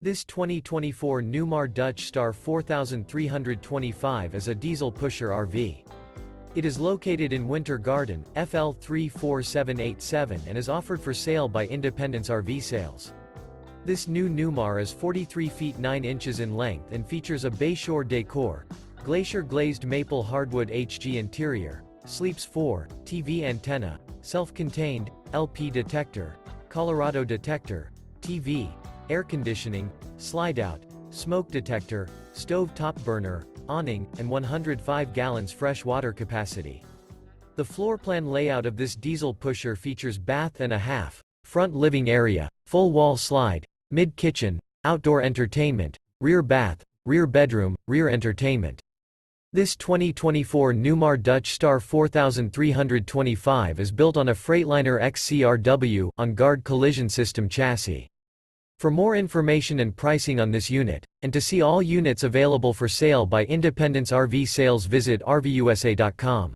This 2024 Newmar Dutch Star 4325 is a diesel pusher RV. It is located in Winter Garden, FL 34787 and is offered for sale by Independence RV Sales. This new Newmar is 43 feet 9 inches in length and features a Bayshore Decor, Glacier Glazed Maple Hardwood-HG interior, sleeps 4, TV antenna, self-contained, LP detector, Colorado detector, TV, air conditioning, slide-out, smoke detector, stove top burner, awning, and 105 gallons fresh water capacity. The floor plan layout of this diesel pusher features bath and a half, front living area, full wall slide, mid-kitchen, outdoor entertainment, rear bath, rear bedroom, rear entertainment. This 2024 Newmar Dutch Star 4325 is built on a Freightliner XCR OnGuard Collision System chassis. For more information and pricing on this unit, and to see all units available for sale by Independence RV Sales, visit RVUSA.com.